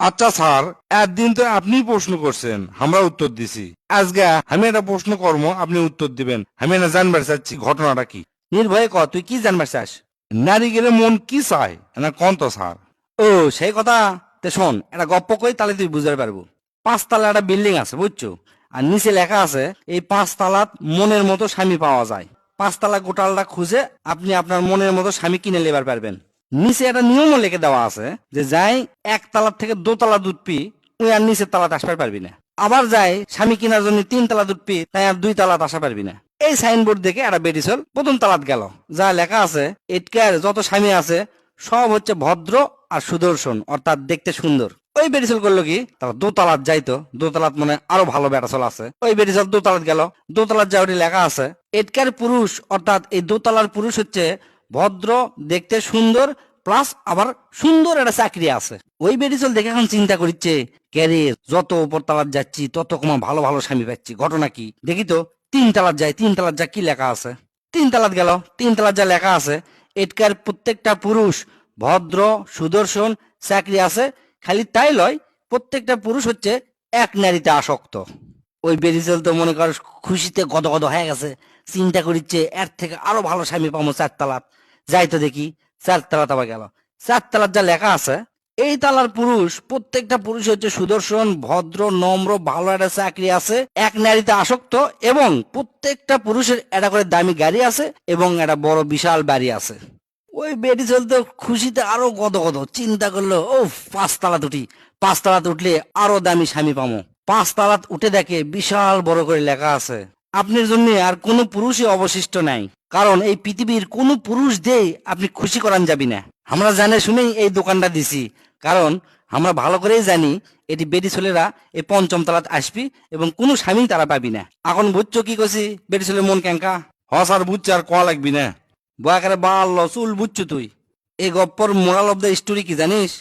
আচ্ছা স্যার, একদিন তো আপনি প্রশ্ন করছেন, আমরা উত্তর দিছি। আজকে আমি একটা প্রশ্ন করবো, আপনি উত্তর দিবেন। আমি এটা জানবার চাচ্ছি ঘটনাটা কি। নির্ভয়ে ক, তুই কি জানবার চাস? নারী গেলে মন কি চায় না কোন তো স্যার? ও, সেই কথা। তে শোন, একটা গপ্প কই, তাহলে তুই বুঝতে পারবো। 5 তলা একটা বিল্ডিং আছে, বুঝছো? আর নিচে লেখা আছে, এই 5 তলাত মনের মতো স্বামী পাওয়া যায়। 5 তলা গোটালটা খুঁজে আপনি আপনার মনের মতো স্বামী কিনে নেবার পারবেন। নিচে একটা নিয়মও লিখে দেওয়া আছে যে যাই 1 তলার থেকে 2 তলা দুধ পি, তুই আর নিচের তলাতে আসতে পারবি না। আবার যাই স্বামী কেনার জন্য 3 তলা দুধ পি, তাই আর 2 তলাত আসা পারবি না। এই সাইনবোর্ড দেখে একটা বেটিছল প্রথম তলাত গেল। যা লেখা আছে, এটকার যত স্বামী আছে সব হচ্ছে ভদ্র আর সুদর্শন, অর্থাৎ দেখতে সুন্দর। ওই বেটিছল করলো কি, তারা দোতলাত যাইতো। দোতলাত মানে আরো ভালো বেটাছল আছে। ওই বেটিছল দোতলাত গেল। দোতলাত যা ওটি লেখা আছে, এটকার পুরুষ, অর্থাৎ এই দোতলার পুরুষ হচ্ছে ভদ্র, দেখতে সুন্দর, প্লাস আবার সুন্দর একটা চাকরি আছে। ওই বেটিছল দেখে এখন চিন্তা করছে, ক্যারিয়ার যত উপর তালাত যাচ্ছি তত কমা ভালো ভালো স্বামী পাচ্ছি, ঘটনা কি দেখি তো। 3 তলাত যাই, 3 তলাত যা কি লেখা আছে। 3 তলাত গেল। 3 তলাত যা লেখা আছে, এটকার প্রত্যেকটা পুরুষ ভদ্র, সুদর্শন, চাকরি আছে। খালি তাই লয়, প্রত্যেকটা পুরুষ হচ্ছে এক নারীতে আসক্ত। ওই বেরিজল তো মনে কর খুশিতে গদগদ হয়ে গেছে। চিন্তা করিচ্ছে এর থেকে আরো ভালো স্বামী পাবো 4 তলাত। যাই তো দেখি। 4 তলাত আবার গেল। 4 তলাত যা লেখা আছে, এই তালার পুরুষ প্রত্যেকটা পুরুষ হচ্ছে সুদর্শন, ভদ্র, নম্র, ভালো একটা চাকরি আছে, এক নারীতে আসক্ত, এবং প্রত্যেকটা পুরুষের একটা করে দামি গাড়ি আছে এবং একটা বড় বিশাল বাড়ি আছে। ওই বেটি চলতে খুশিতে আরো গদগদ চিন্তা করলো, ও 5 তলাত উঠি। 5 তলাত উঠলে আরো দামি স্বামী পামো। 5 তলাত উঠে দেখে বিশাল বড় করে লেখা আছে, আপনার জন্য আর কোনো পুরুষই অবশিষ্ট নাই, কারণ এই পৃথিবীর কোনো পুরুষ দিয়ে আপনি খুশি করান যাবি না। আমরা জানে শুনেই এই দোকানটা দিছি, কারণ আমরা ভালো করেই জানি এটি বেটি ছেলেরা এই 5ম তলাত আসবি এবং কোনো স্বামী তারা পাবি না। এখন বুঝছো কি করছি, বেটি ছেলের মন ক্যাঙ্কা। হ স্যার, বুঝছি, আর কোয়া লাগবি না। বয়াকারে বাল চুল বুঝছো তুই। এই গপ্পর মোরাল অব দ্য স্টোরি কি জানিস?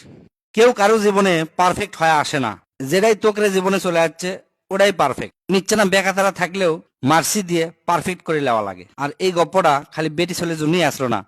কেউ কারো জীবনে পারফেক্ট হয়ে আসে না। যেটাই তোকরে জীবনে চলে যাচ্ছে ওটাই পারফেক্ট। নিচ্ছে না বেকাতারা থাকলেও মার্সি দিয়ে পারফেক্ট করে নেওয়া লাগে। আর এই গপ্পটা খালি বেটি ছেলের জন্যই আসলো না,